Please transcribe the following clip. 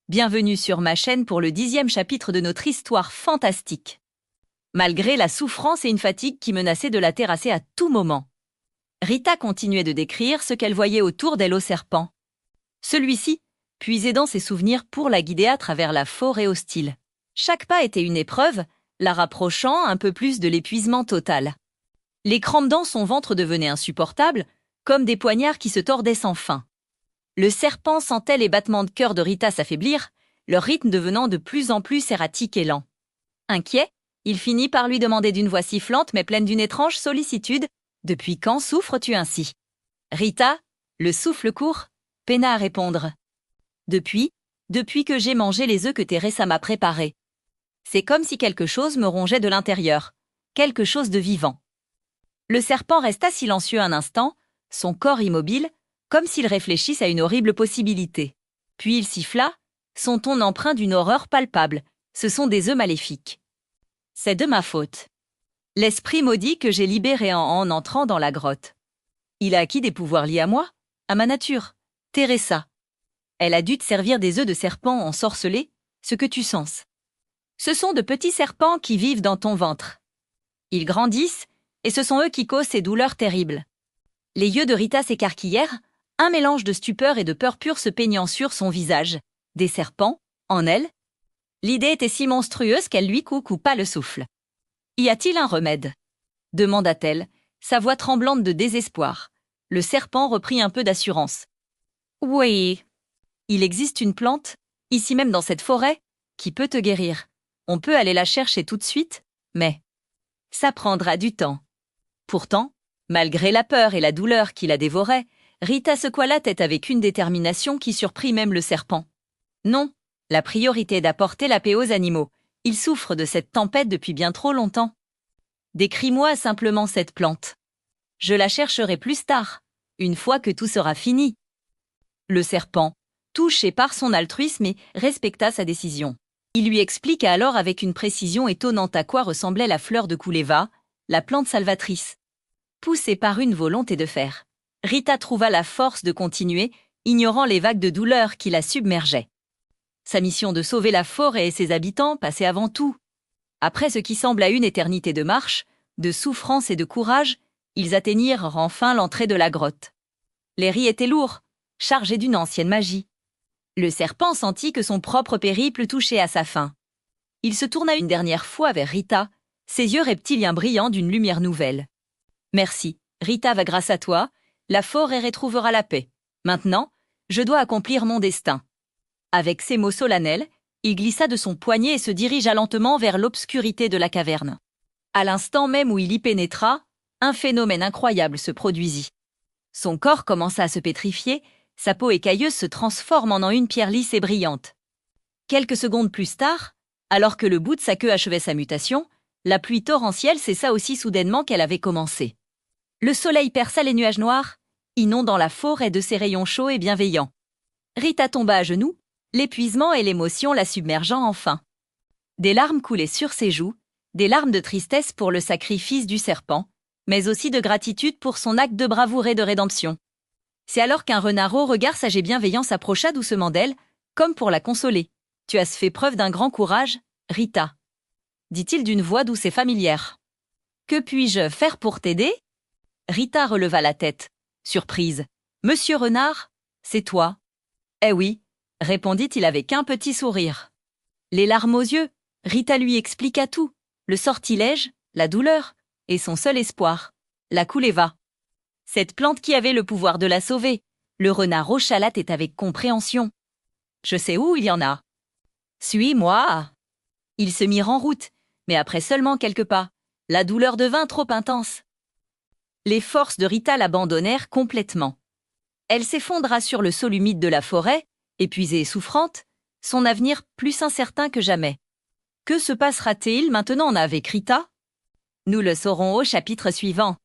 Bienvenue sur ma chaîne pour le 10e chapitre de notre histoire fantastique. Malgré la souffrance et une fatigue qui menaçaient de la terrasser à tout moment, Rita continuait de décrire ce qu'elle voyait autour d'elle au serpent. Celui-ci puisait dans ses souvenirs pour la guider à travers la forêt hostile. Chaque pas était une épreuve, la rapprochant un peu plus de l'épuisement total. Les crampes dans son ventre devenaient insupportables, comme des poignards qui se tordaient sans fin. Le serpent sentait les battements de cœur de Rita s'affaiblir, leur rythme devenant de plus en plus erratique et lent. Inquiet, il finit par lui demander d'une voix sifflante mais pleine d'une étrange sollicitude « Depuis quand souffres-tu ainsi ?» Rita, le souffle court, peina à répondre. « Depuis que j'ai mangé les œufs que Teresa m'a préparés. C'est comme si quelque chose me rongeait de l'intérieur, quelque chose de vivant. » Le serpent resta silencieux un instant, son corps immobile, comme s'il réfléchisse à une horrible possibilité. Puis il siffla, son ton empreint d'une horreur palpable. Ce sont des œufs maléfiques. C'est de ma faute. L'esprit maudit que j'ai libéré en entrant dans la grotte. Il a acquis des pouvoirs liés à moi, à ma nature. Teresa. Elle a dû te servir des œufs de serpent ensorcelés, ce que tu sens. Ce sont de petits serpents qui vivent dans ton ventre. Ils grandissent, et ce sont eux qui causent ces douleurs terribles. Les yeux de Rita s'écarquillèrent, un mélange de stupeur et de peur pure se peignant sur son visage. Des serpents, en elle. L'idée était si monstrueuse qu'elle lui coupa le souffle. « Y a-t-il un remède ?» demanda-t-elle, sa voix tremblante de désespoir. Le serpent reprit un peu d'assurance. « Oui. Il existe une plante, ici même dans cette forêt, qui peut te guérir. On peut aller la chercher tout de suite, mais ça prendra du temps. » Pourtant, malgré la peur et la douleur qui la dévoraient, Rita secoua la tête avec une détermination qui surprit même le serpent. Non, la priorité est d'apporter la paix aux animaux. Ils souffrent de cette tempête depuis bien trop longtemps. Décris-moi simplement cette plante. Je la chercherai plus tard, une fois que tout sera fini. Le serpent, touché par son altruisme, respecta sa décision. Il lui expliqua alors avec une précision étonnante à quoi ressemblait la fleur de Kuleva, la plante salvatrice. Poussée par une volonté de fer, Rita trouva la force de continuer, ignorant les vagues de douleur qui la submergeaient. Sa mission de sauver la forêt et ses habitants passait avant tout. Après ce qui sembla une éternité de marche, de souffrance et de courage, ils atteignirent enfin l'entrée de la grotte. Les riz étaient lourds, chargés d'une ancienne magie. Le serpent sentit que son propre périple touchait à sa fin. Il se tourna une dernière fois vers Rita, ses yeux reptiliens brillants d'une lumière nouvelle. « Merci, Rita va grâce à toi. La forêt retrouvera la paix. Maintenant, je dois accomplir mon destin. » Avec ces mots solennels, il glissa de son poignet et se dirigea lentement vers l'obscurité de la caverne. À l'instant même où il y pénétra, un phénomène incroyable se produisit. Son corps commença à se pétrifier, sa peau écailleuse se transforme en une pierre lisse et brillante. Quelques secondes plus tard, alors que le bout de sa queue achevait sa mutation, la pluie torrentielle cessa aussi soudainement qu'elle avait commencé. Le soleil perça les nuages noirs, inondant la forêt de ses rayons chauds et bienveillants. Rita tomba à genoux, l'épuisement et l'émotion la submergeant enfin. Des larmes coulaient sur ses joues, des larmes de tristesse pour le sacrifice du serpent, mais aussi de gratitude pour son acte de bravoure et de rédemption. C'est alors qu'un renard au regard sage et bienveillant s'approcha doucement d'elle, comme pour la consoler. « Tu as fait preuve d'un grand courage, Rita », dit-il d'une voix douce et familière. « Que puis-je faire pour t'aider ?» Rita releva la tête, surprise. « Monsieur Renard, c'est toi ?»« Eh oui », répondit-il avec un petit sourire. Les larmes aux yeux, Rita lui expliqua tout, le sortilège, la douleur, et son seul espoir, la Kuleva. Cette plante qui avait le pouvoir de la sauver. Le renard hocha la tête avec compréhension. « Je sais où il y en a. »« Suis-moi !» Ils se mirent en route, mais après seulement quelques pas, la douleur devint trop intense. Les forces de Rita l'abandonnèrent complètement. Elle s'effondra sur le sol humide de la forêt, épuisée et souffrante, son avenir plus incertain que jamais. Que se passera-t-il maintenant avec Rita ? Nous le saurons au chapitre suivant.